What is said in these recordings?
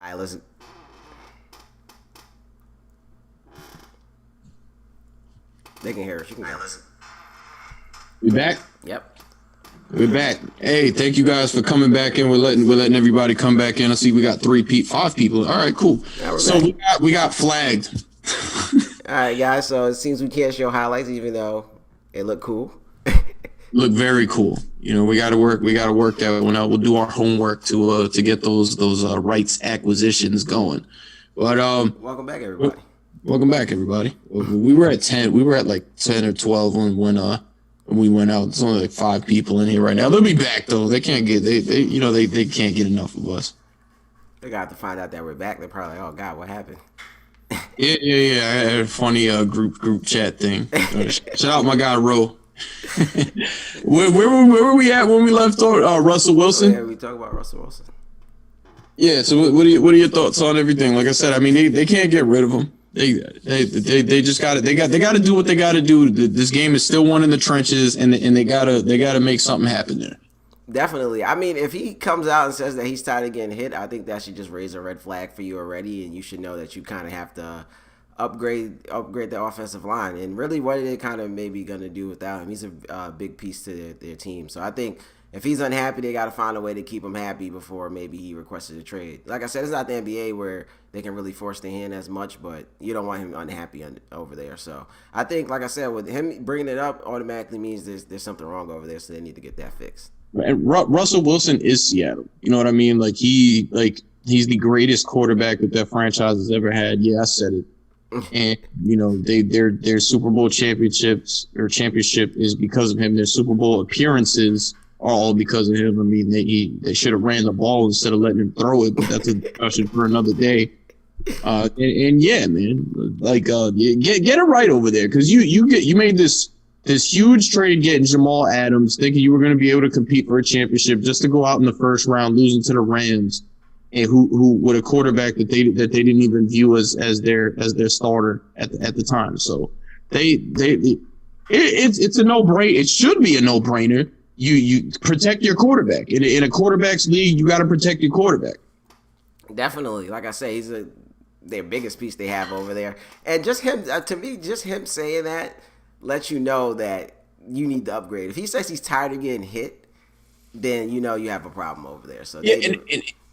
All right, listen. They can hear us. You can hear us. We back? Yep. We're back. Hey, thank you guys for coming back in. We're letting everybody come back in. I see we got five people. All right, cool. Yeah, we're So back. we got flagged. All right, guys. So it seems we can't show highlights, even though it looked cool. Look very cool. You know, we got to work. We got to work that one out. We'll do our homework to get those rights acquisitions going. But Welcome back, everybody. welcome back, everybody. We were at 10. We were at like 10 or 12 when we went out. It's only like 5 people in here right now. They'll be back though. They can't get they can't get enough of us. They got to find out that we're back. They're probably like, "Oh God, what happened?" Yeah. I had a funny group chat thing. Shout out my guy Ro. where were we at when we left on Russell Wilson? Yeah, we talk about Russell Wilson. Yeah. So what are your thoughts on everything? Like I said, I mean they can't get rid of him. They just got to do what they got to do. This game is still won in the trenches, and they gotta make something happen there. Definitely. I mean, if he comes out and says that he's tired of getting hit, I think that should just raise a red flag for you already, and you should know that you kind of have to upgrade the offensive line. And really, what are they kind of maybe going to do without him? He's a big piece to their team. So I think if he's unhappy, they got to find a way to keep him happy before maybe he requested a trade. Like I said, it's not the NBA where they can really force their hand as much, but you don't want him unhappy over there. So I think, like I said, with him bringing it up automatically means there's something wrong over there, so they need to get that fixed. And Russell Wilson is Seattle. You know what I mean? He's the greatest quarterback that franchise has ever had. Yeah, I said it. And you know their Super Bowl championship is because of him. Their Super Bowl appearances are all because of him. I mean they should have ran the ball instead of letting him throw it, but that's a discussion for another day. And yeah, man, get it right over there because you made this huge trade getting Jamal Adams, thinking you were going to be able to compete for a championship, just to go out in the first round losing to the Rams, and who with a quarterback that they didn't even view as their starter at the time. So it's a no-brainer. It should be a no-brainer. You protect your quarterback in a quarterback's league. You got to protect your quarterback. Definitely, like I say, he's their biggest piece they have over there, and just him to me, just him saying that lets you know that you need to upgrade. If he says he's tired of getting hit, then you know you have a problem over there. So yeah, and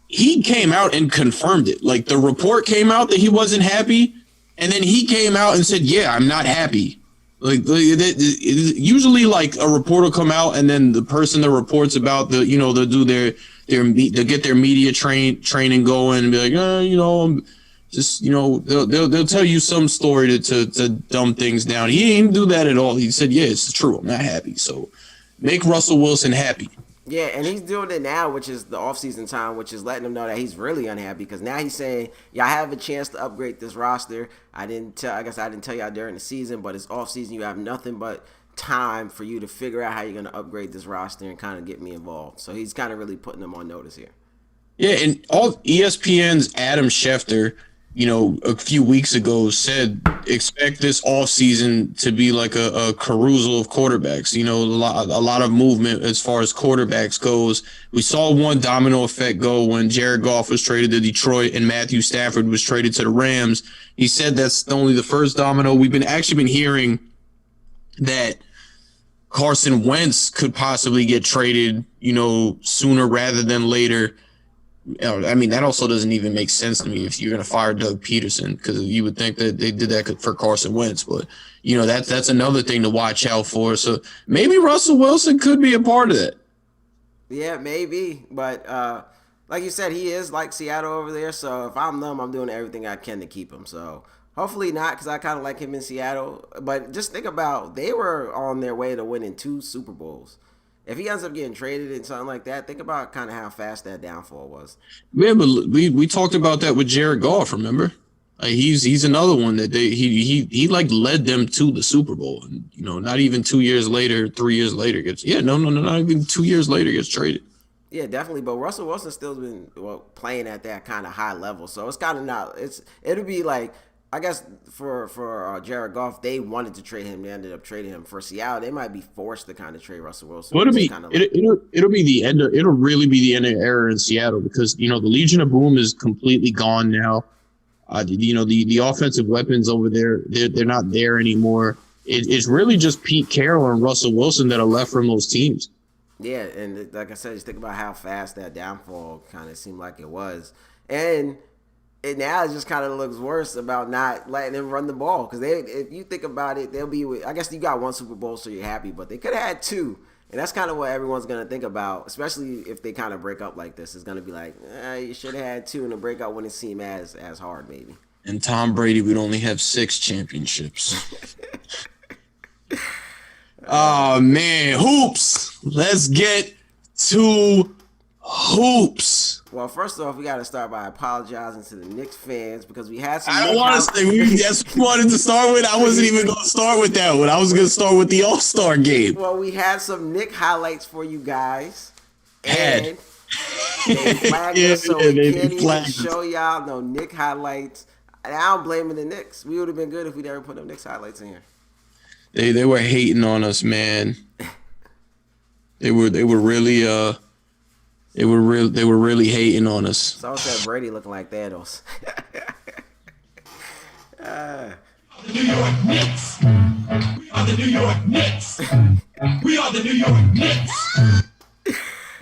he came out and confirmed it. Like the report came out that he wasn't happy, and then he came out and said, "Yeah, I'm not happy." Usually, like a report will come out, and then the person that reports about they'll do they'll get their media training going and be like, just they'll tell you some story to dumb things down. He didn't do that at all. He said, "Yeah, it's true. I'm not happy." So make Russell Wilson happy. Yeah, and he's doing it now, which is the offseason time, which is letting him know that he's really unhappy because now he's saying, "Yeah, I have a chance to upgrade this roster. I guess I didn't tell y'all during the season, but it's offseason. You have nothing but time for you to figure out how you're going to upgrade this roster and kind of get me involved." So he's kind of really putting them on notice here. Yeah, and all ESPN's Adam Schefter, a few weeks ago said expect this offseason to be like a carousel of quarterbacks. A lot of movement as far as quarterbacks goes. We saw one domino effect go when Jared Goff was traded to Detroit and Matthew Stafford was traded to the Rams. He said that's only the first domino. We've been hearing that Carson Wentz could possibly get traded, sooner rather than later. I mean, that also doesn't even make sense to me if you're going to fire Doug Peterson, because you would think that they did that for Carson Wentz. But, that's another thing to watch out for. So maybe Russell Wilson could be a part of that. Yeah, maybe. But like you said, he is like Seattle over there. So if I'm them, I'm doing everything I can to keep him. So hopefully not, because I kind of like him in Seattle. But just think about, they were on their way to winning 2 Super Bowls. If he ends up getting traded and something like that, think about kind of how fast that downfall was. Yeah, but we talked about that with Jared Goff, remember? He's another one that he led them to the Super Bowl. And, not even 2 years later, 3 years later not even 2 years later gets traded. Yeah, definitely. But Russell Wilson still been playing at that kind of high level. So it's kind of not, it'll be like I guess for Jared Goff, they wanted to trade him. They ended up trading him. For Seattle, they might be forced to kind of trade Russell Wilson, Well, which is kind of like it'll be the end. It'll really be the end of the era in Seattle because the Legion of Boom is completely gone now. The offensive weapons over there, they're not there anymore. It's really just Pete Carroll and Russell Wilson that are left from those teams. yeah. And like I said, just think about how fast that downfall kind of seemed like it was, and it now just kind of looks worse about not letting them run the ball because if you think about it, they'll be. I guess you got one Super Bowl, so you're happy, but they could have had two, and that's kind of what everyone's gonna think about, especially if they kind of break up like this. It's gonna be like, you should have had two, and the breakout wouldn't seem as hard, maybe. And Tom Brady would only have 6 championships. Oh man, hoops! Let's get to hoops. Well, first off, we got to start by apologizing to the Knicks fans because we had some. I don't want to say that's what we wanted to start with. I wasn't even going to start with that one. I was going to start with the All-Star game. Well, we had some Knick highlights for you guys. And they flagged us, so we can't even show y'all no Knick highlights. And I don't blame the Knicks. We would have been good if we never put them Knicks highlights in here. They were hating on us, man. They were really they were really hating on us. Someone said Brady looking like Thanos. The New York Knicks. We are the New York Knicks. We are the New York Knicks.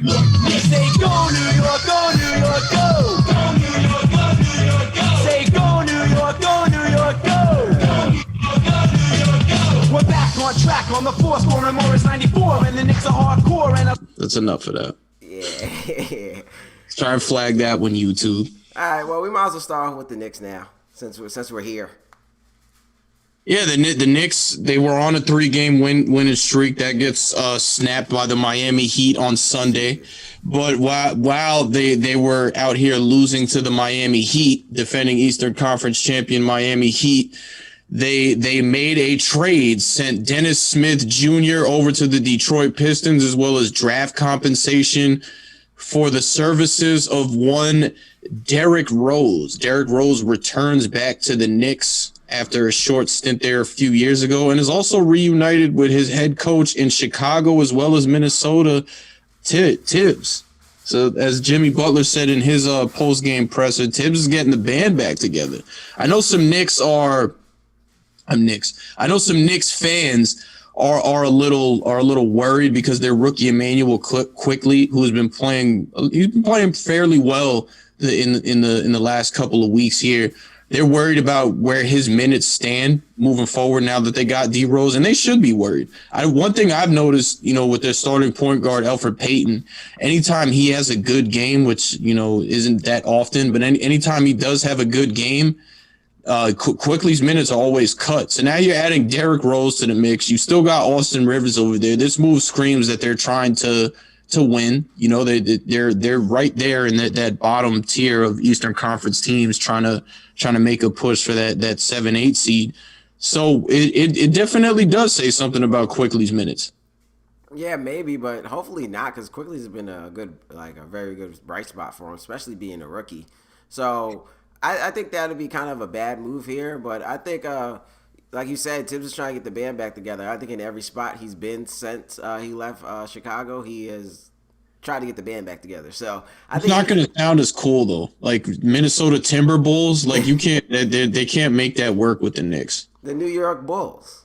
We say go New York, go New York, go. Go New York, go New York, go. Say go New York, go New York, go. Go New York, go New York, go. We're back on track on the fourth scoring Morris 94, and the Knicks are hardcore. And that's enough of that. Yeah. Try and flag that one, YouTube. All right. Well, we might as well start with the Knicks now, since we're here. Yeah, the Knicks, they were on a 3-game winning streak that gets snapped by the Miami Heat on Sunday. But while they were out here losing to the Miami Heat, defending Eastern Conference champion Miami Heat, they made a trade, sent Dennis Smith Jr. over to the Detroit Pistons, as well as draft compensation for the services of one Derrick Rose. Derrick Rose returns back to the Knicks after a short stint there a few years ago, and is also reunited with his head coach in Chicago as well as Minnesota, Tibbs. So as Jimmy Butler said in his post-game presser, Tibbs is getting the band back together. I know some Knicks fans are a little worried because their rookie Emmanuel Quickly, who's been playing fairly well in the last couple of weeks here. They're worried about where his minutes stand moving forward now that they got D Rose, and they should be worried. One thing I've noticed, with their starting point guard Elfrid Payton, anytime he has a good game, which isn't that often, but anytime he does have a good game, Quickly's minutes are always cut. So now you're adding Derrick Rose to the mix. You still got Austin Rivers over there. This move screams that they're trying to win. They're right there in that bottom tier of Eastern Conference teams trying to make a push for that 7-8 seed. So it definitely does say something about Quickly's minutes. Yeah, maybe, but hopefully not, because Quickly's been a very good bright spot for him, especially being a rookie. So I think that would be kind of a bad move here, but I think, like you said, Tibbs is trying to get the band back together. I think in every spot he's been since he left Chicago, he has tried to get the band back together. So it's not going to sound as cool though. Like Minnesota Timberwolves, like you can't, they can't make that work with the Knicks. The New York Bulls.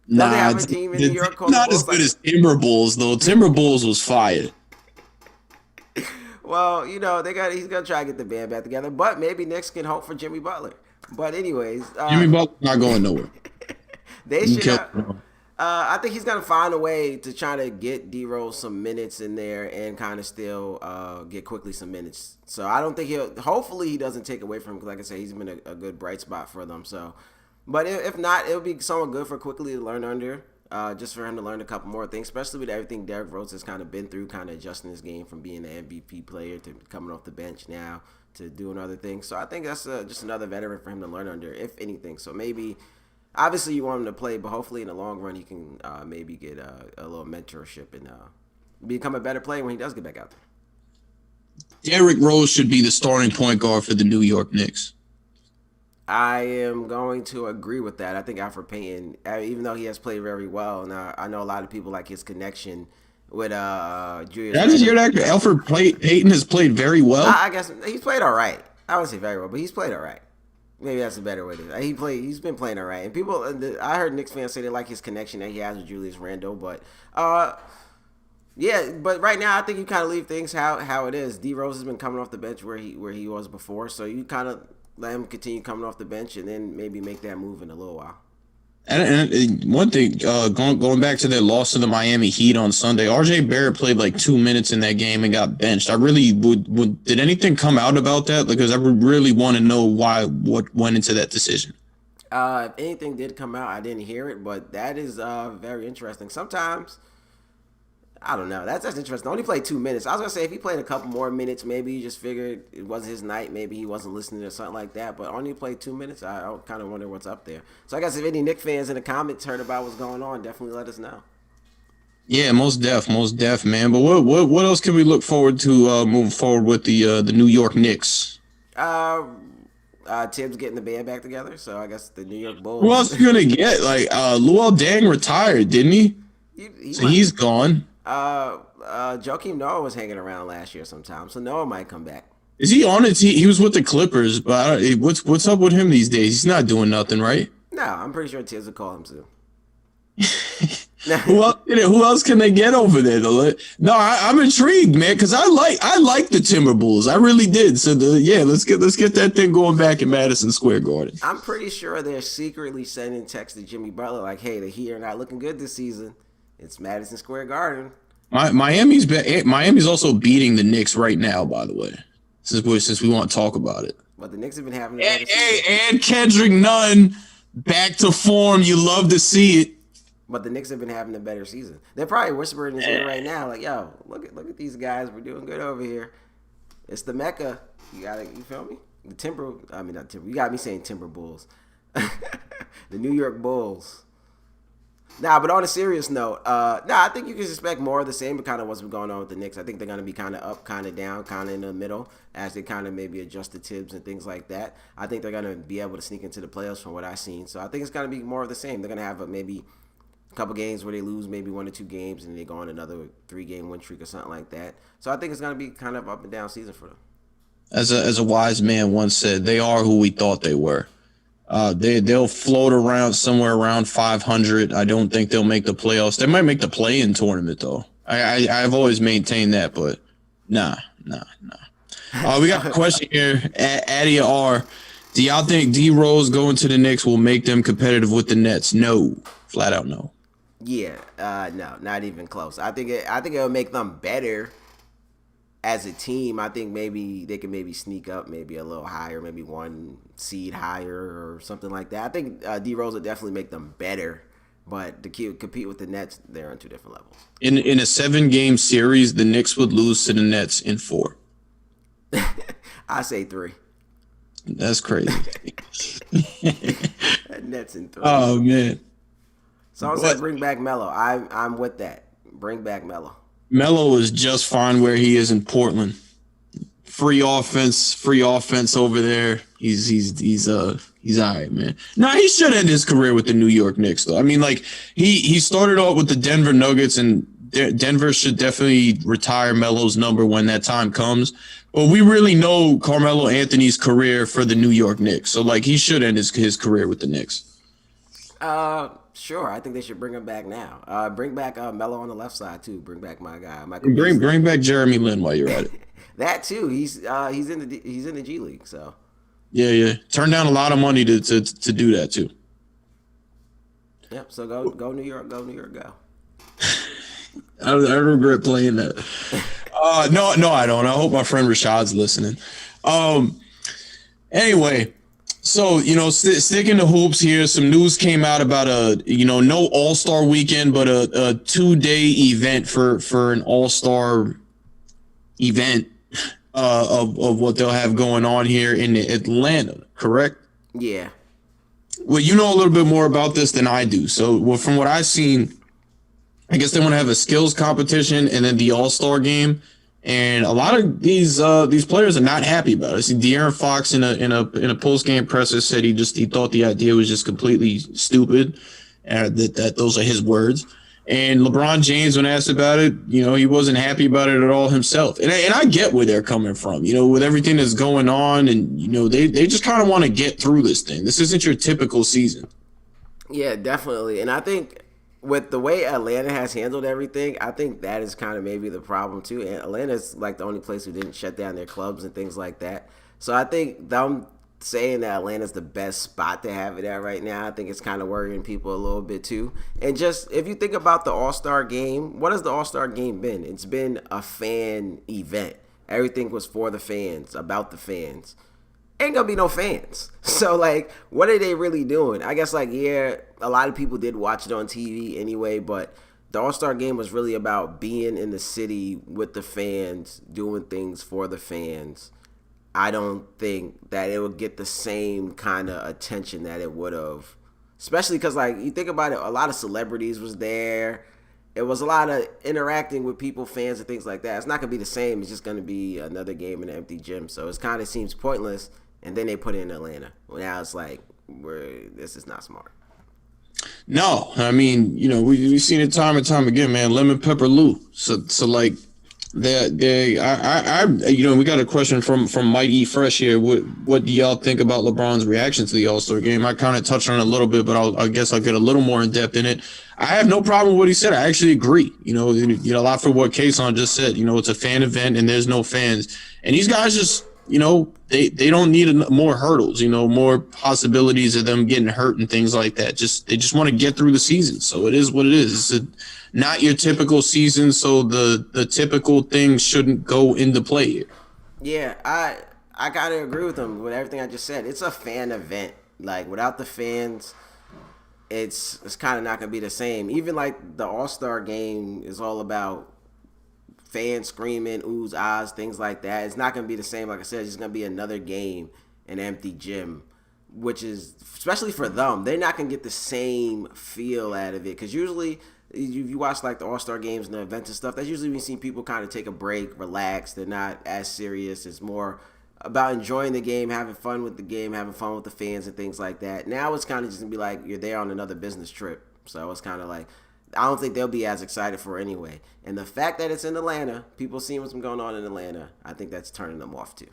Nah, they have a team in New York called not as good as Timberwolves though. Timberwolves was fired. Well, he's gonna try to get the band back together, but maybe Knicks can hope for Jimmy Butler. But anyways, Jimmy Butler's not going nowhere. They should. I think he's gonna find a way to try to get D Rose some minutes in there and kind of still get Quickly some minutes. So I don't think hopefully he doesn't take away from him, because like I said, he's been a good bright spot for them. So, but if not, it'll be somewhat good for Quickly to learn under. Just for him to learn a couple more things, especially with everything Derrick Rose has kind of been through, kind of adjusting his game from being an MVP player to coming off the bench now to doing other things. So I think that's just another veteran for him to learn under, if anything. So maybe, obviously you want him to play, but hopefully in the long run he can maybe get a little mentorship and become a better player when he does get back out there. Derrick Rose should be the starting point guard for the New York Knicks. I am going to agree with that. I think Alfred Payton, even though he has played very well, and I know a lot of people like his connection with Julius Did I just Randle. hear that? Payton has played very well. I guess he's played all right. I wouldn't say very well, but he's played all right. Maybe that's a better way to. He's been playing all right, and people. I heard Knicks fans say they like his connection that he has with Julius Randle, but yeah. But right now, I think you kind of leave things how it is. D Rose has been coming off the bench where he was before, so you kind of let him continue coming off the bench, and then maybe make that move in a little while. And one thing, going back to that loss to the Miami Heat on Sunday, RJ Barrett played like 2 minutes in that game and got benched. I really would did anything come out about that? Because I would really want to know what went into that decision. If anything did come out, I didn't hear it, but that is very interesting. Sometimes, I don't know. That's interesting. Only played 2 minutes. I was gonna say if he played a couple more minutes, maybe you just figured it wasn't his night. Maybe he wasn't listening or something like that. But only played 2 minutes. I kind of wonder what's up there. So I guess if any Knicks fans in the comments heard about what's going on, definitely let us know. Yeah, most def, man. But what else can we look forward to moving forward with the New York Knicks? Tibbs getting the band back together. So I guess the New York Bulls. Who else you gonna get? Like Luol Deng retired, didn't he? He's gone. Joakim Noah was hanging around last year sometime, so Noah might come back. Is he on it? He was with the Clippers, but what's up with him these days? He's not doing nothing, right? No, I'm pretty sure Tibbs will call him soon. Who else can they get over there? Though? No, I'm intrigued, man, because I like the Timberwolves. I really did. So let's get that thing going back in Madison Square Garden. I'm pretty sure they're secretly sending texts to Jimmy Butler like, "Hey, the Heat are not looking good this season. It's Madison Square Garden." Miami's also beating the Knicks right now, by the way. Since we want to talk about it. But the Knicks have been having and Kendrick Nunn back to form. You love to see it. But the Knicks have been having a better season. They're probably whispering in his ear right now, like, "Yo, look at these guys. We're doing good over here. It's the Mecca. You feel me? Not Timber. You got me saying Timber Bulls. The New York Bulls. Nah, but on a serious note, I think you can expect more of the same, but kind of what's been going on with the Knicks. I think they're going to be kind of up, kind of down, kind of in the middle as they kind of maybe adjust the Tibbs and things like that. I think they're going to be able to sneak into the playoffs from what I've seen. So I think it's going to be more of the same. They're going to have maybe a couple games where they lose maybe 1 or 2 games and they go on another 3-game win streak or something like that. So I think it's going to be kind of up and down season for them. As a wise man once said, they are who we thought they were. They'll float around somewhere around 500. I don't think they'll make the playoffs. They might make the play-in tournament though. I've always maintained that, but nah. We got a question here. Adia R. Do y'all think D Rose going to the Knicks will make them competitive with the Nets? No, flat out no. Yeah, no, not even close. I think it'll make them better. As a team, I think maybe they can maybe sneak up maybe a little higher, maybe 1 seed higher or something like that. I think D Rose will definitely make them better, but to compete with the Nets, they're on 2 different levels. In a 7-game series, the Knicks would lose to the Nets in 4. I say 3. That's crazy. Nets in 3. Oh man. Someone said bring back Melo. I'm with that. Bring back Melo. Melo is just fine where he is in Portland. Free offense over there. He's all right, man. Nah, he should end his career with the New York Knicks though. I mean, like he started off with the Denver Nuggets, and Denver should definitely retire Melo's number when that time comes. But we really know Carmelo Anthony's career for the New York Knicks, so like he should end his career with the Knicks. Sure. I think they should bring him back now. Bring back Melo on the left side too. Bring back my guy. Bring back Jeremy Lin while you're at it. That too. He's in the G League. So. Yeah. Turn down a lot of money to do that too. Yep. So go New York. Go New York. Go. I regret playing that. No, I don't. I hope my friend Rashad's listening. Anyway. So, sticking to hoops here, some news came out about no All-Star weekend, but a 2-day event for an All-Star event of what they'll have going on here in Atlanta, correct? Yeah. Well, you know a little bit more about this than I do. So, from what I've seen, I guess they want to have a skills competition and then the All-Star game. And a lot of these players are not happy about it. See, De'Aaron Fox in a post game presser said he thought the idea was just completely stupid, and that those are his words. And LeBron James, when asked about it, he wasn't happy about it at all himself. And I get where they're coming from, with everything that's going on, and they just kind of want to get through this thing. This isn't your typical season. Yeah, definitely. And I think with the way Atlanta has handled everything, I think that is kind of maybe the problem too. And Atlanta's like the only place who didn't shut down their clubs and things like that. So I think them saying that Atlanta's the best spot to have it at right now, I think it's kind of worrying people a little bit too. And just if you think about the All-Star game, what has the All-Star game been? It's been a fan event. Everything was for the fans, about the fans. Ain't gonna be no fans. So like, what are they really doing? I guess like, yeah, a lot of people did watch it on TV anyway, but the All-Star game was really about being in the city with the fans, doing things for the fans. I don't think that it would get the same kind of attention that it would have, especially because like you think about it, a lot of celebrities was there. It was a lot of interacting with people, fans, and things like that. It's not gonna be the same. It's just gonna be another game in an empty gym. So it kind of seems pointless. And then they put it in Atlanta. Well, now it's like, this is not smart. No, I mean, we've seen it time and time again, man. Lemon pepper Lou. So like, we got a question from Mike E. Fresh here. What do y'all think about LeBron's reaction to the All-Star game? I kind of touched on it a little bit, but I guess I'll get a little more in depth in it. I have no problem with what he said. I actually agree. A lot for what Kayson just said. It's a fan event and there's no fans, and these guys just. They don't need more hurdles, more possibilities of them getting hurt and things like that. They just want to get through the season. So it is what it is. It's not your typical season, so the typical things shouldn't go into play here. Yeah, I gotta agree with him with everything I just said. It's a fan event. Like without the fans, it's kind of not gonna be the same. Even like the All-Star game is all about fans screaming, oohs, ahs, things like that. It's not going to be the same. Like I said, it's just going to be another game in an empty gym, which is, especially for them, they're not going to get the same feel out of it. Because usually, you watch like the All-Star games and the events and stuff, that's usually when you see people kind of take a break, relax. They're not as serious. It's more about enjoying the game, having fun with the game, having fun with the fans and things like that. Now it's kind of just going to be like you're there on another business trip. So it's kind of like, I don't think they'll be as excited for it anyway. And the fact that it's in Atlanta, people seeing what's been going on in Atlanta, I think that's turning them off too.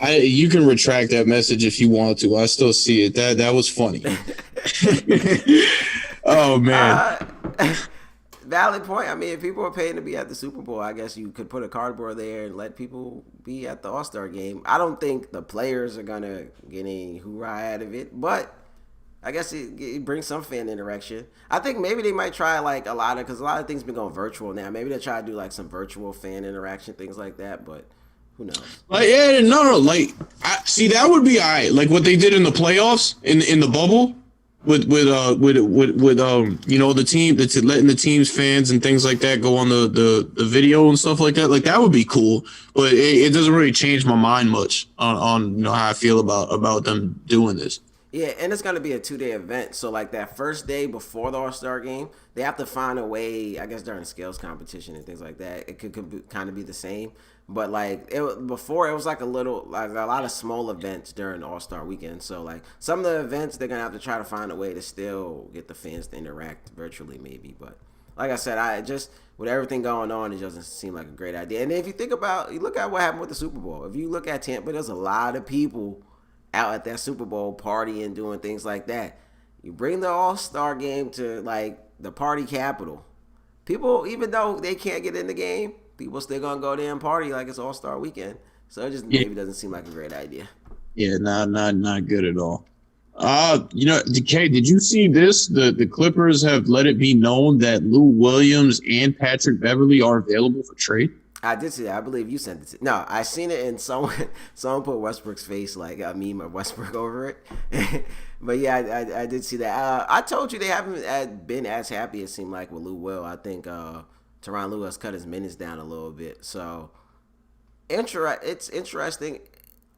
You can retract that message if you want to. I still see it. That was funny. Oh man. Valid point. I mean, if people are paying to be at the Super Bowl, I guess you could put a cardboard there and let people be at the All-Star game. I don't think the players are gonna get any hoorah out of it, but I guess it brings some fan interaction. I think maybe they might try like because a lot of things been going virtual now. Maybe they'll try to do like some virtual fan interaction, things like that. But who knows? Like, yeah, no. Like, see, that would be all right. Like what they did in the playoffs in the bubble with the team that's letting the team's fans and things like that go on the video and stuff like that. Like that would be cool. But it doesn't really change my mind much on how I feel about them doing this. Yeah, and it's going to be a 2-day event. So, like, that first day before the All-Star game, they have to find a way, I guess, during skills competition and things like that. It could kind of be the same. But, like, before, it was, like, a lot of small events during the All-Star weekend. So, like, some of the events, they're going to have to try to find a way to still get the fans to interact virtually, maybe. But, like I said, with everything going on, it doesn't seem like a great idea. And if you look at what happened with the Super Bowl. If you look at Tampa, there's a lot of people out at that Super Bowl partying, doing things like that. You bring the All-Star game to like the party capital. People, even though they can't get in the game, people still gonna go there and party like it's All-Star weekend. So it just maybe doesn't seem like a great idea. Yeah, not good at all. DK, did you see this? The Clippers have let it be known that Lou Williams and Patrick Beverly are available for trade. I did see that. I believe you sent it. No, I seen it, and someone put Westbrook's face, like a meme of Westbrook over it. But yeah, I did see that. I told you they haven't been as happy, it seemed like, with Lou Will. I think Tyronn Lue has cut his minutes down a little bit. So it's interesting.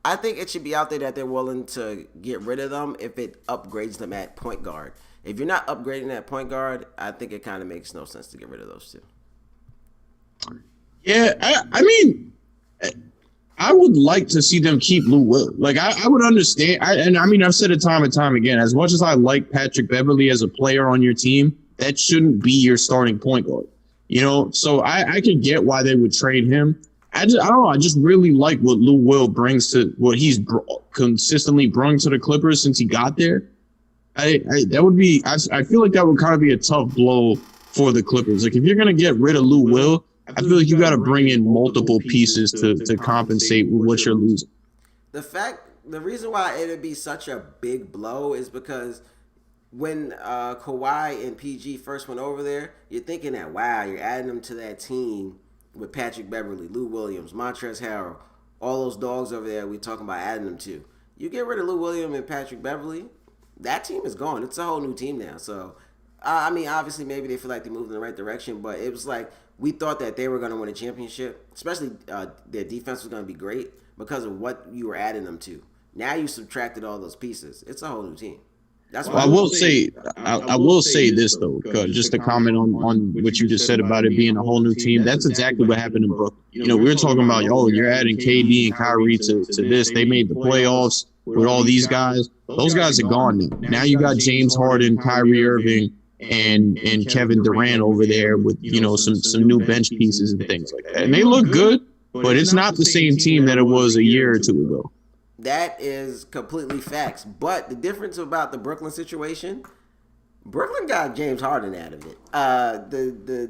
I think it should be out there that they're willing to get rid of them if it upgrades them at point guard. If you're not upgrading at point guard, I think it kind of makes no sense to get rid of those two. Yeah, I mean, I would like to see them keep Lou Will. Like, I would understand. I mean, I've said it time and time again. As much as I like Patrick Beverly as a player on your team, that shouldn't be your starting point guard. You know, so I can get why they would trade him. I don't know. I just really like what Lou Will brings to what he's consistently brought to the Clippers since he got there. That would be. I feel like that would kind of be a tough blow for the Clippers. Like if you're gonna get rid of Lou Will, I feel like you got to bring in multiple pieces to compensate with what you're losing. The reason why it'd be such a big blow is because when Kawhi and PG first went over there, you're thinking that wow, you're adding them to that team with Patrick Beverly, Lou Williams, Montrezl Harrell, all those dogs over there. We talking about adding them to. You get rid of Lou Williams and Patrick Beverly, that team is gone. It's a whole new team now. So, I mean, obviously, maybe they feel like they moved in the right direction, but it was like we thought that they were going to win a championship, especially their defense was going to be great because of what you were adding them to. Now you subtracted all those pieces. It's a whole new team. That's why I will say this though, just to comment on what you just said about it being a whole new team. That's exactly what happened in Brooklyn. You know, we were talking about, oh, you're adding KD and Kyrie to this. They made the playoffs with all these guys. Those guys are gone now. Now you got James Harden, Kyrie Irving, and Kevin Durant over there with, you know, some new bench pieces and things like that. And they look good, but it's not the same team that it was a year or two ago. That is completely facts. But the difference about the Brooklyn situation, Brooklyn got James Harden out of it.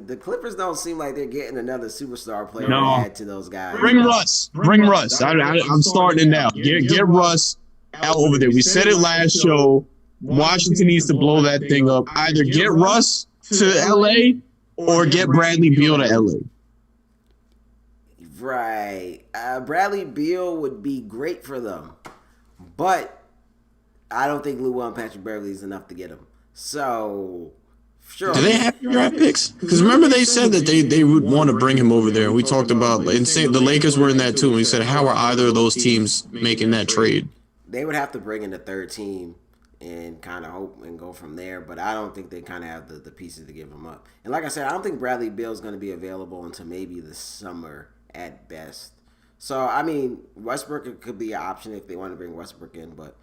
The Clippers don't seem like they're getting another superstar player to add to those guys. Bring Russ. I'm starting it now. Get Russ out over there. We said it last show. Washington needs to blow that thing up. Either get Russ to LA or get Bradley Beal to LA. Right. Bradley Beal would be great for them. But I don't think Lou Will and Patrick Beverly is enough to get him. So, sure. Do they have draft picks? Because remember they said that they would want to bring him over there. We talked about, and the Lakers were in that too. And we said, how are either of those teams making that trade? They would have to bring in the third team and kind of hope and go from there. But I don't think they kind of have the pieces to give him up. And like I said, I don't think Bradley Beal is going to be available until maybe the summer at best. So, I mean, Westbrook could be an option if they want to bring Westbrook in, but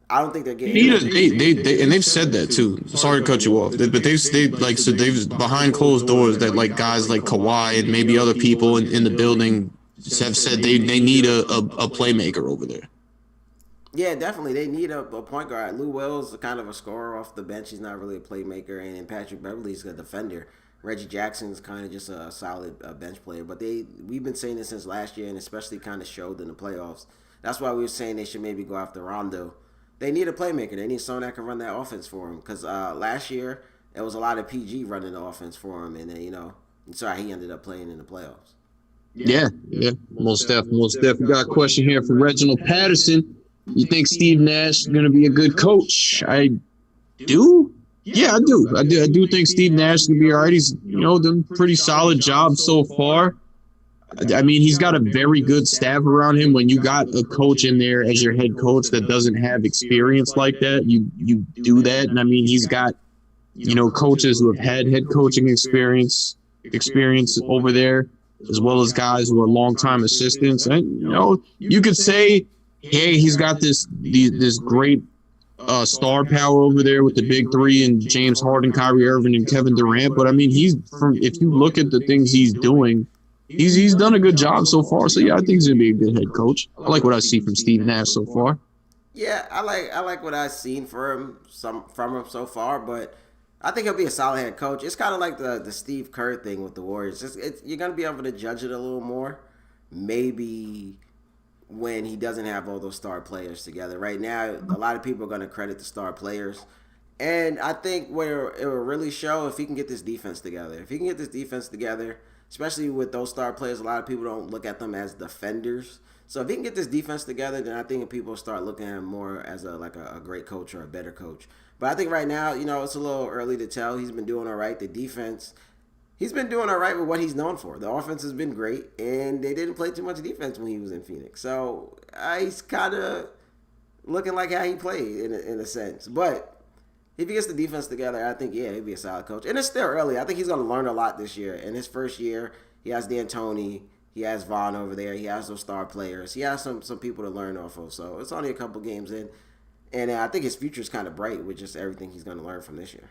I don't think they're getting. And they've said that too. Sorry to cut you off, but they've behind closed doors that like guys like Kawhi and maybe other people in the building have said they need a playmaker over there. Yeah, definitely. They need a point guard. Lou Will's kind of a scorer off the bench. He's not really a playmaker, and Patrick Beverly's a defender. Reggie Jackson's kind of just a solid bench player, but we've been saying this since last year, and especially kind of showed in the playoffs. That's why we were saying they should maybe go after Rondo. They need a playmaker. They need someone that can run that offense for him. Because last year it was a lot of PG running the offense for him, and then that's why he ended up playing in the playoffs. Yeah, most definitely. We got a question here from Reginald Patterson. You think Steve Nash is going to be a good coach? I do. Yeah, I do. I do think Steve Nash can be all right. He's, done a pretty solid job so far. I mean, he's got a very good staff around him. When you got a coach in there as your head coach that doesn't have experience like that, you do that. And I mean, he's got, coaches who have had head coaching experience over there, as well as guys who are longtime assistants. And, you could say, hey, he's got this great star power over there with the big three and James Harden, Kyrie Irving, and Kevin Durant. But I mean, if you look at the things he's doing, he's done a good job so far. So yeah, I think he's gonna be a good head coach. I like what I see from Steve Nash so far. Yeah, I like what I've seen from him so far, but I think he'll be a solid head coach. It's kind of like the Steve Kerr thing with the Warriors. You're gonna be able to judge it a little more, maybe when he doesn't have all those star players together. Right now, a lot of people are going to credit the star players. And I think where it will really show if he can get this defense together. If he can get this defense together, especially with those star players, a lot of people don't look at them as defenders. So if he can get this defense together, then I think people start looking at him more as a great coach or a better coach. But I think right now, it's a little early to tell. He's been doing all right. The defense, he's been doing all right with what he's known for. The offense has been great, and they didn't play too much defense when he was in Phoenix. So he's kind of looking like how he played in a sense. But if he gets the defense together, I think he'd be a solid coach. And it's still early. I think he's going to learn a lot this year. In his first year, he has D'Antoni, he has Vaughn over there, he has those star players, he has some people to learn off of. So it's only a couple games in, and I think his future is kind of bright with just everything he's going to learn from this year.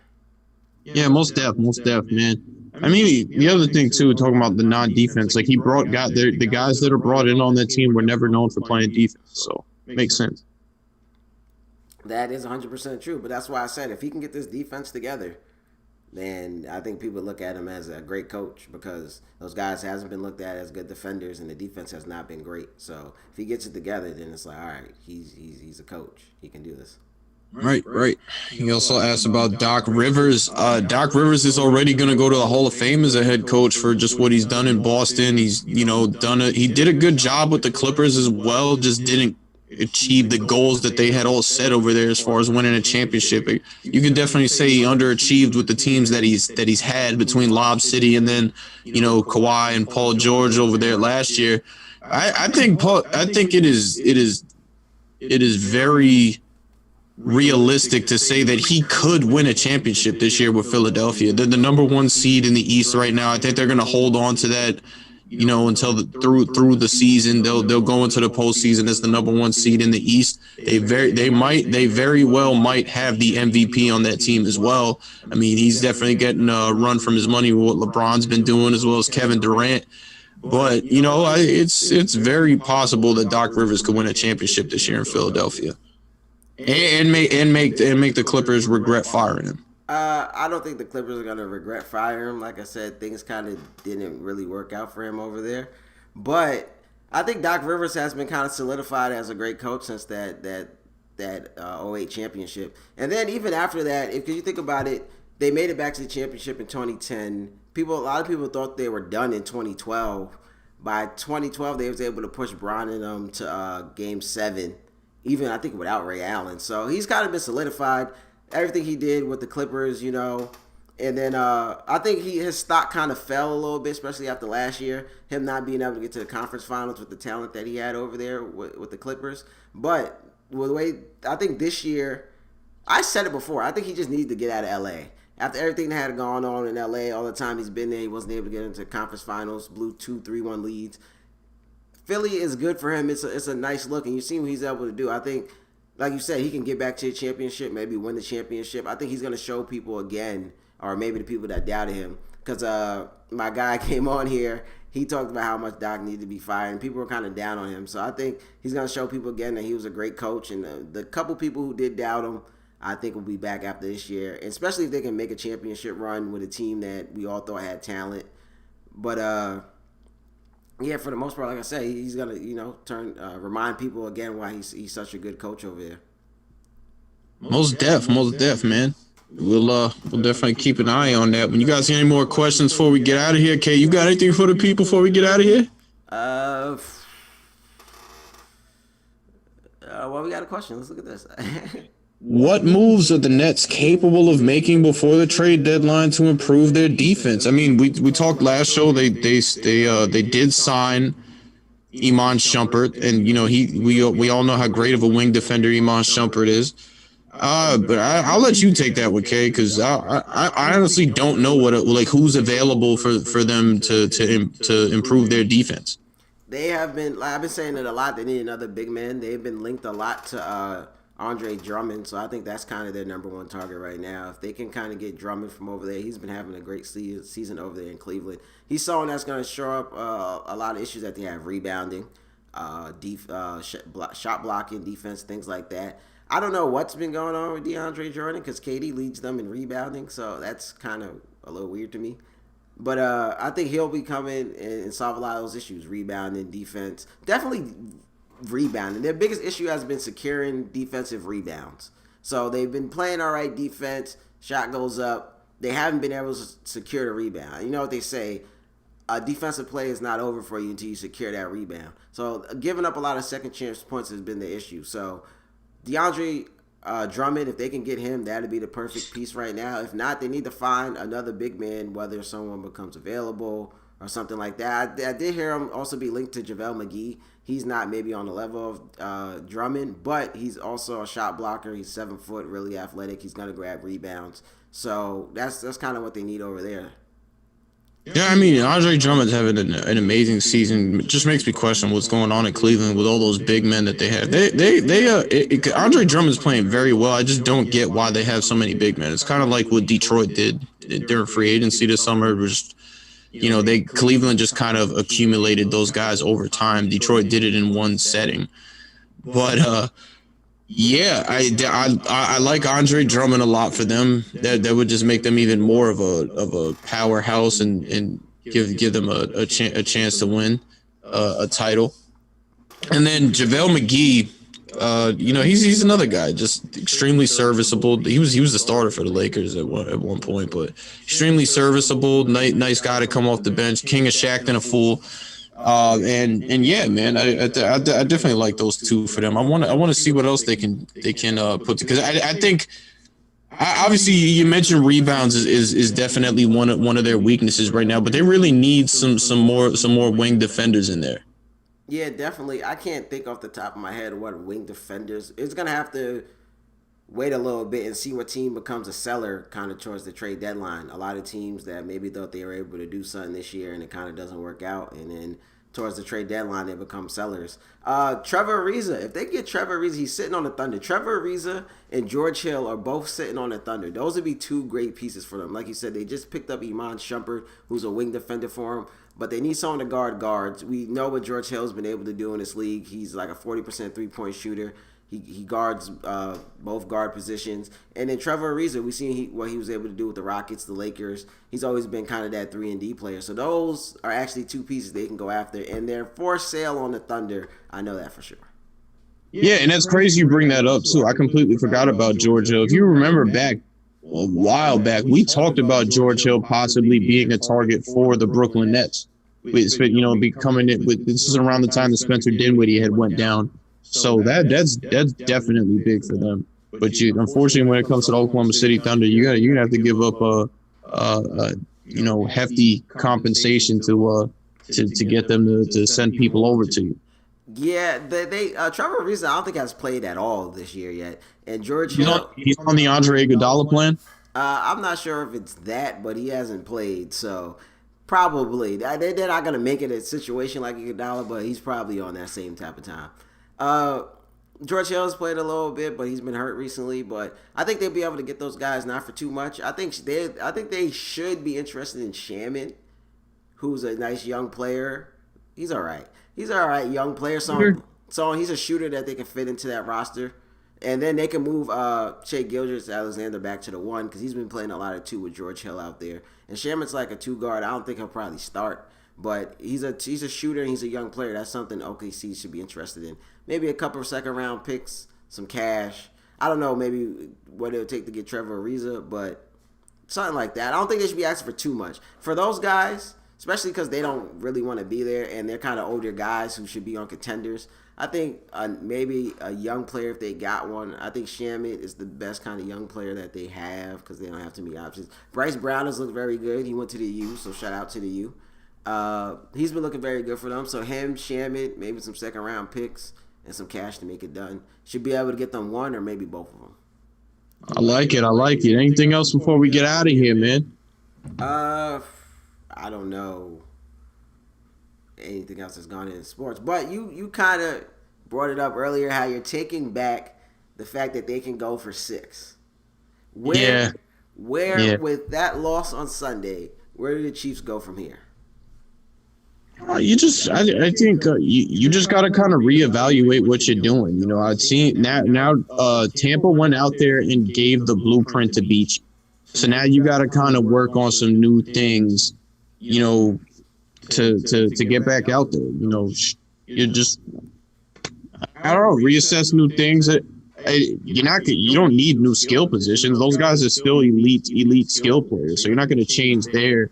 Yeah, most def, man. I mean, the other thing too, talking about the non-defense, like he the guys that are brought in on that team were never known for playing defense, so makes sense. That is 100% true, but that's why I said if he can get this defense together, then I think people look at him as a great coach because those guys hasn't been looked at as good defenders and the defense has not been great. So if he gets it together, then it's like, all right, he's a coach. He can do this. Right. He also asked about Doc Rivers. Doc Rivers is already going to go to the Hall of Fame as a head coach for just what he's done in Boston. He's, he did a good job with the Clippers as well, just didn't achieve the goals that they had all set over there as far as winning a championship. You can definitely say he underachieved with the teams that he's had between Lob City and then, Kawhi and Paul George over there last year. I think it is very realistic to say that he could win a championship this year with Philadelphia. They're the number one seed in the East right now. I think they're going to hold on to that, until through the season. They'll go into the postseason as the number one seed in the East. They very well might have the MVP on that team as well. I mean, he's definitely getting a run from his money with what LeBron's been doing as well as Kevin Durant. But it's very possible that Doc Rivers could win a championship this year in Philadelphia. And make the Clippers regret firing him. I don't think the Clippers are going to regret firing him. Like I said, things kind of didn't really work out for him over there. But I think Doc Rivers has been kind of solidified as a great coach since that 08 championship. And then even after that, if you think about it, they made it back to the championship in 2010. A lot of people thought they were done in 2012. By 2012, they was able to push Bron and them to Game 7. Even, I think, without Ray Allen. So he's kind of been solidified. Everything he did with the Clippers, And then I think his stock kind of fell a little bit, especially after last year. Him not being able to get to the conference finals with the talent that he had over there with the Clippers. But with the way, I think this year, I said it before, I think he just needs to get out of L.A. After everything that had gone on in L.A., all the time he's been there, he wasn't able to get into the conference finals, blew 2-3-1 leads. Philly is good for him. It's a nice look, and you see what he's able to do. I think, like you said, he can get back to the championship, maybe win the championship. I think he's going to show people again, or maybe the people that doubted him, because my guy came on here. He talked about how much Doc needed to be fired, and people were kind of down on him. So I think he's going to show people again that he was a great coach, and the couple people who did doubt him, I think will be back after this year, and especially if they can make a championship run with a team that we all thought had talent. But yeah, for the most part, like I said, he's gonna, remind people again why he's such a good coach over there. Most def, man. We'll definitely keep an eye on that. When you guys have any more questions before we get out of here, Kay, you got anything for the people before we get out of here? Well, we got a question. Let's look at this. What moves are the Nets capable of making before the trade deadline to improve their defense? I mean, we talked last show. They did sign Iman Shumpert, and we all know how great of a wing defender Iman Shumpert is. But I'll let you take that with Kay, because I honestly don't know who's available for them to improve their defense. They have been. I've been saying it a lot. They need another big man. They've been linked a lot to Andre Drummond, so I think that's kind of their number one target right now. If they can kind of get Drummond from over there, he's been having a great season over there in Cleveland. He's someone that's going to show up a lot of issues that they have, rebounding, shot blocking, defense, things like that. I don't know what's been going on with DeAndre Jordan because KD leads them in rebounding, so that's kind of a little weird to me. But I think he'll be coming and solve a lot of those issues, rebounding, defense. Definitely rebounding. Their biggest issue has been securing defensive rebounds. So they've been playing all right defense, shot goes up. They haven't been able to secure the rebound. You know what they say, a defensive play is not over for you until you secure that rebound. So giving up a lot of second chance points has been the issue. So DeAndre Drummond, if they can get him, that'd be the perfect piece right now. If not, they need to find another big man, whether someone becomes available or something like that. I did hear him also be linked to JaVale McGee. He's not maybe on the level of Drummond, but he's also a shot blocker. He's 7 foot, really athletic. He's gonna grab rebounds. So that's kind of what they need over there. Yeah, I mean, Andre Drummond's having an amazing season. It just makes me question what's going on in Cleveland with all those big men that they have. Andre Drummond's playing very well. I just don't get why they have so many big men. It's kind of like what Detroit did during free agency this summer. It was, Cleveland just kind of accumulated those guys over time. Detroit did it in one setting, but yeah, I like Andre Drummond a lot for them. That would just make them even more of a powerhouse and give them a chance to win a title. And then JaVale McGee, he's another guy, just extremely serviceable. He was the starter for the Lakers at one point, but extremely serviceable, nice guy to come off the bench, king of Shaqtin' a fool. And yeah, man, I definitely like those two for them. I want to see what else they can put, because I think obviously you mentioned rebounds is definitely one of their weaknesses right now, but they really need some more wing defenders in there. Yeah, definitely. I can't think off the top of my head what wing defenders. It's gonna have to wait a little bit and see what team becomes a seller kind of towards the trade deadline. A lot of teams that maybe thought they were able to do something this year and it kind of doesn't work out, and then towards the trade deadline they become sellers. Trevor Ariza, if they get Trevor Ariza, he's sitting on the Thunder. Trevor Ariza and George Hill are both sitting on the Thunder. Those would be two great pieces for them. Like you said, they just picked up Iman Shumpert, who's a wing defender for them, but they need someone to guard guards. We know what George Hill's been able to do in this league. He's like a 40% three-point shooter. He guards both guard positions. And then Trevor Ariza, we've seen what he was able to do with the Rockets, the Lakers. He's always been kind of that 3-and-D player. So those are actually two pieces they can go after. And they're for sale on the Thunder. I know that for sure. Yeah, and that's crazy you bring that up, too. I completely forgot about George Hill. If you remember back a while back, we talked about George Hill possibly being a target for the Brooklyn Nets. Becoming it with, this is around the time that Spencer Dinwiddie had went down. So that's definitely big for them. But unfortunately, when it comes to the Oklahoma City Thunder, you're gonna have to give up a hefty compensation to get them to send people over to you. Yeah, they Trevor Ariza I don't think has played at all this year yet, and George Hill he's on the Andre Iguodala plan. I'm not sure if it's that, but he hasn't played, so probably they're not gonna make it a situation like Iguodala, but he's probably on that same type of time. George Hill has played a little bit, but he's been hurt recently. But I think they'll be able to get those guys not for too much. I think they should be interested in Shaman, who's a nice young player. He's all right. He's all right, young player. So he's a shooter that they can fit into that roster. And then they can move Shai Gilgeous-Alexander back to the 1 because he's been playing a lot of 2 with George Hill out there. And Shaman's like a 2 guard. I don't think he'll probably start. But he's a shooter and he's a young player. That's something OKC should be interested in. Maybe a couple of second-round picks, some cash. I don't know maybe what it would take to get Trevor Ariza, but something like that. I don't think they should be asking for too much. For those guys, especially because they don't really want to be there and they're kind of older guys who should be on contenders, I think maybe a young player if they got one. I think Shaman is the best kind of young player that they have because they don't have too many options. Bryce Brown has looked very good. He went to the U, so shout out to the U. He's been looking very good for them. So him, Shaman, maybe some second round picks and some cash to make it done. Should be able to get them one or maybe both of them. I like it. Anything else before we get out of here, man? I don't know anything else that's gone into sports. But you kind of brought it up earlier how you're taking back the fact that they can go for 6. Where with that loss on Sunday, where do the Chiefs go from here? I think you just got to kind of reevaluate what you're doing. I've seen now Tampa went out there and gave the blueprint to beat you. So now you got to kind of work on some new things, to get back out there. You're just, I don't know, reassess new things. You don't need new skill positions. Those guys are still elite skill players. So you're not going to change there.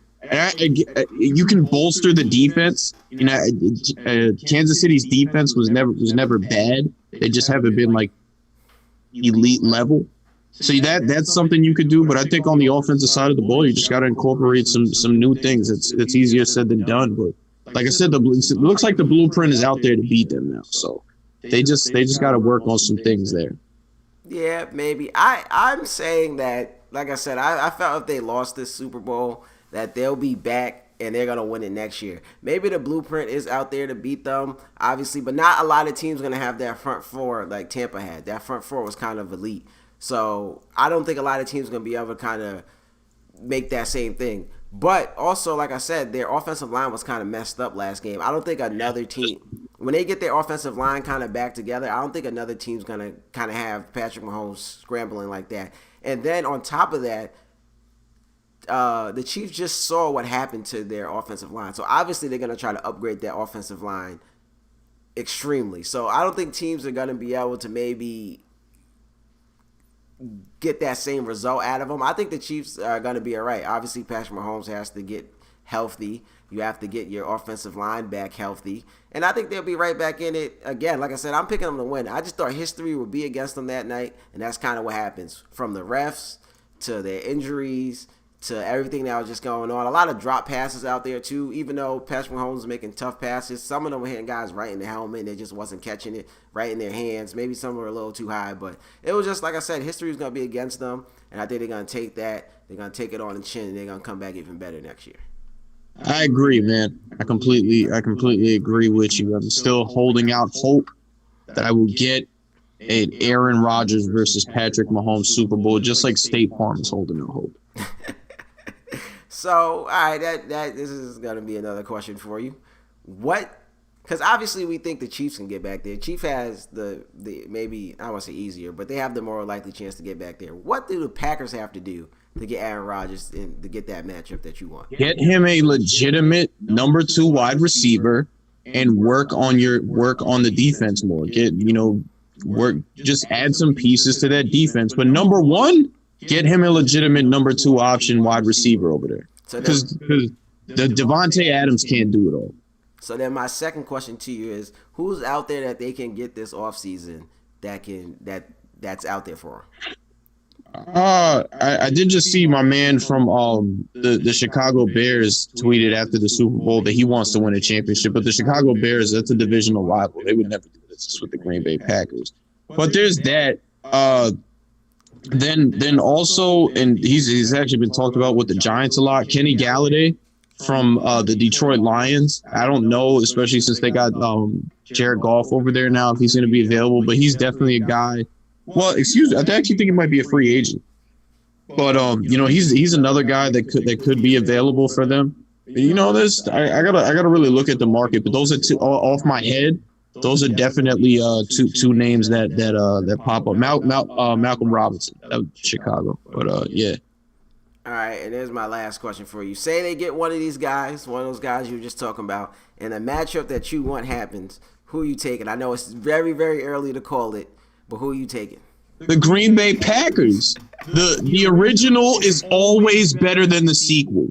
You can bolster the defense. Kansas City's defense was never bad. They just haven't been like elite level. So that's something you could do. But I think on the offensive side of the ball, you just got to incorporate some new things. It's easier said than done. But like I said, it looks like the blueprint is out there to beat them now. So they just got to work on some things there. Yeah, maybe. I'm saying that, like I said, I felt if they lost this Super Bowl, that they'll be back and they're gonna win it next year. Maybe the blueprint is out there to beat them, obviously, but not a lot of teams gonna have that front four like Tampa had. That front four was kind of elite, so I don't think a lot of teams are gonna be able to kind of make that same thing. But also, like I said, their offensive line was kind of messed up last game. I don't think another team, when they get their offensive line kind of back together, I don't think another team's going to kind of have Patrick Mahomes scrambling like that. And then on top of that, the Chiefs just saw what happened to their offensive line. So obviously they're going to try to upgrade their offensive line extremely. So I don't think teams are going to be able to maybe get that same result out of them. I think the Chiefs are going to be all right. Obviously, Patrick Mahomes has to get healthy. You have to get your offensive line back healthy. And I think they'll be right back in it again. Like I said, I'm picking them to win. I just thought history would be against them that night, and that's kind of what happens. From the refs to their injuries to everything that was just going on. A lot of drop passes out there, too. Even though Patrick Mahomes was making tough passes, some of them were hitting guys right in the helmet, and they just wasn't catching it right in their hands. Maybe some were a little too high, but it was just, like I said, history is going to be against them, and I think they're going to take that. They're going to take it on the chin, and they're going to come back even better next year. I agree, man. I completely agree with you. I'm still holding out hope that I will get an Aaron Rodgers versus Patrick Mahomes Super Bowl, just like State Farm is holding out hope. So, all right, this is going to be another question for you. What? Because obviously we think the Chiefs can get back there. Chief has the maybe, I don't want to say easier, but they have the more likely chance to get back there. What do the Packers have to do to get Aaron Rodgers and to get that matchup that you want? Get him a legitimate number 2 wide receiver and work on the defense more. Just add some pieces to that defense. But number 1, get him a legitimate number 2 option wide receiver over there. Because the Devontae Adams can't do it all. So then my second question to you is, who's out there that they can get this offseason that's out there for them? I did just see my man from the Chicago Bears tweeted after the Super Bowl that he wants to win a championship. But the Chicago Bears, that's a divisional rival. They would never do this with the Green Bay Packers. But there's that. Then also, and he's actually been talked about with the Giants a lot, Kenny Galladay from the Detroit Lions. I don't know, especially since they got Jared Goff over there now, if he's going to be available. But he's definitely a guy. Well, excuse me, I actually think he might be a free agent. But he's another guy that could be available for them. I gotta really look at the market. But those are two off my head. Those are definitely two names that pop up. Malcolm Robinson, Chicago. But yeah. All right, and there's my last question for you. Say they get one of these guys, one of those guys you were just talking about, and a matchup that you want happens. Who you taking? I know it's very, very early to call it, but who are you taking? The Green Bay Packers. The original is always better than the sequel.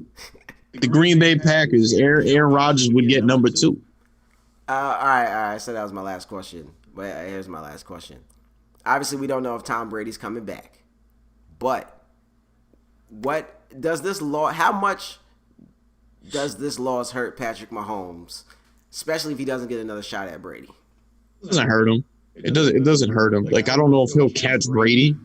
The Green Bay Packers. Aaron Rodgers would get number 2. All right. So that was my last question. But here's my last question. Obviously, we don't know if Tom Brady's coming back, but what does this law? How much does this loss hurt Patrick Mahomes, especially if he doesn't get another shot at Brady? It doesn't hurt him. It doesn't hurt him. Like, I don't know if he'll catch Brady,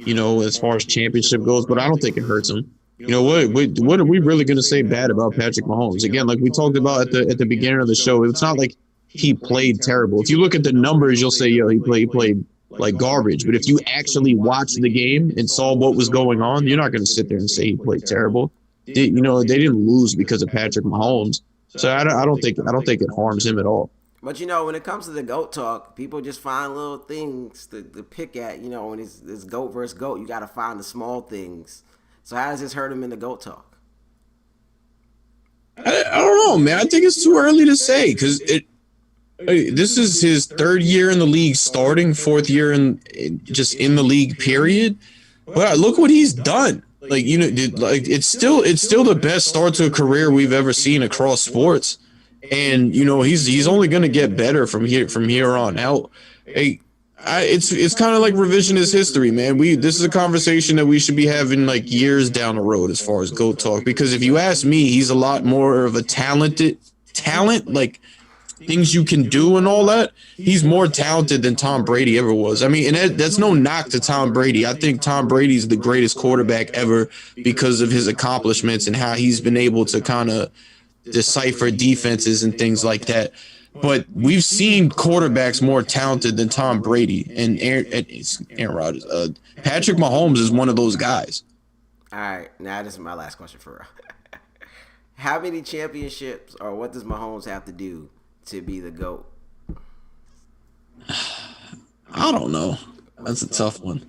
as far as championship goes, but I don't think it hurts him. What are we really going to say bad about Patrick Mahomes? Again, like we talked about at the beginning of the show, it's not like he played terrible. If you look at the numbers, you'll say, he played like garbage. But if you actually watched the game and saw what was going on, you're not going to sit there and say he played terrible. They didn't lose because of Patrick Mahomes. So I don't think it harms him at all. But, when it comes to the GOAT talk, people just find little things to pick at. When it's GOAT versus GOAT, you got to find the small things. So how does this hurt him in the GOAT talk? I don't know, man. I think it's too early to say because this is his 3rd year in the league starting, 4th year in the league, period. But look what he's done. It's still the best start to a career we've ever seen across sports. And he's only going to get better from here on out. I It's kind of like revisionist history, man. This is a conversation that we should be having like years down the road as far as GOAT talk. Because if you ask me, he's a lot more of a talent, like things you can do and all that. He's more talented than Tom Brady ever was. I mean, and that's no knock to Tom Brady. I think Tom Brady's the greatest quarterback ever because of his accomplishments and how he's been able to kind of decipher defenses and things like that. But we've seen quarterbacks more talented than Tom Brady and Aaron Rodgers. Patrick Mahomes is one of those guys. All right, now this is my last question for real. How many championships, or what does Mahomes have to do to be the GOAT? I don't know. That's a tough one.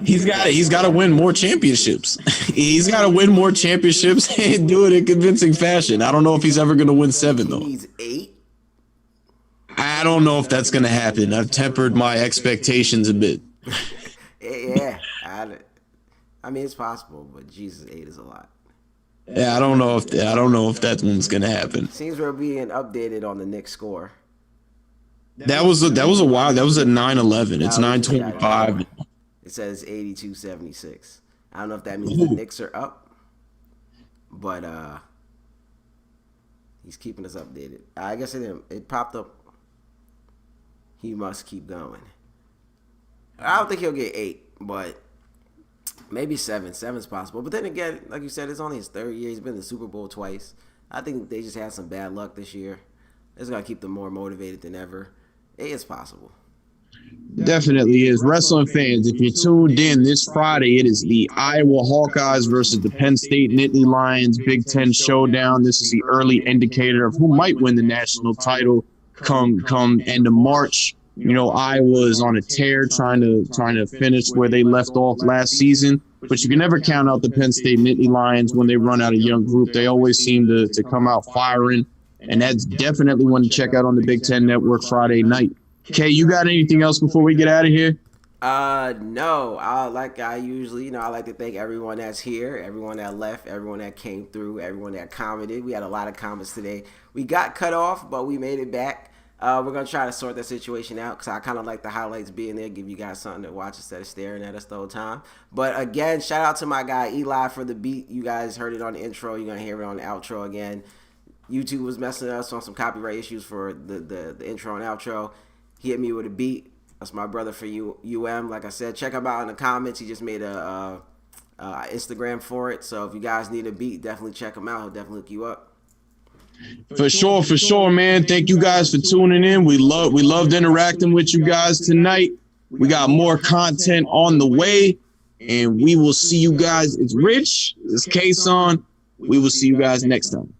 He's got to win more championships. He's got to win more championships and do it in convincing fashion. I don't know if he's ever going to win 7 though. He needs 8. I don't know if that's going to happen. I've tempered my expectations a bit. Yeah, I mean it's possible, but Jesus, 8 is a lot. Yeah, I don't know if that one's going to happen. Seems we're being updated on the Knicks score. That was a while. That was at 9-11. It's 9:25. It says 82-76. I don't know if that means the Knicks are up, but he's keeping us updated. I guess it popped up. He must keep going. I don't think he'll get 8, but maybe 7. 7's possible. But then again, like you said, it's only his 3rd year. He's been to the Super Bowl twice. I think they just had some bad luck this year. It's going to keep them more motivated than ever. It is possible. Definitely is. Wrestling fans, if you're tuned in this Friday, it is the Iowa Hawkeyes versus the Penn State Nittany Lions Big Ten showdown. This is the early indicator of who might win the national title come end of March. You know, Iowa is on a tear trying to finish where they left off last season. But you can never count out the Penn State Nittany Lions when they run out a young group. They always seem to come out firing. And that's definitely one to check out on the Big Ten Network Friday night. Kay, you got anything else before we get out of here? No. I like to thank everyone that's here, everyone that left, everyone that came through, everyone that commented. We had a lot of comments today. We got cut off, but we made it back. We're going to try to sort that situation out because I kind of like the highlights being there, give you guys something to watch instead of staring at us the whole time. But again, shout out to my guy Eli for the beat. You guys heard it on the intro. You're going to hear it on the outro again. YouTube was messing us on some copyright issues for the intro and outro. He hit me with a beat. That's my brother for UM. Like I said, check him out in the comments. He just made a Instagram for it. So if you guys need a beat, definitely check him out. He'll definitely hook you up. For sure, man. Thank you guys for tuning in. We loved interacting with you guys tonight. We got more content on the way, and we will see you guys. It's Rich. It's Kayson. We will see you guys next time.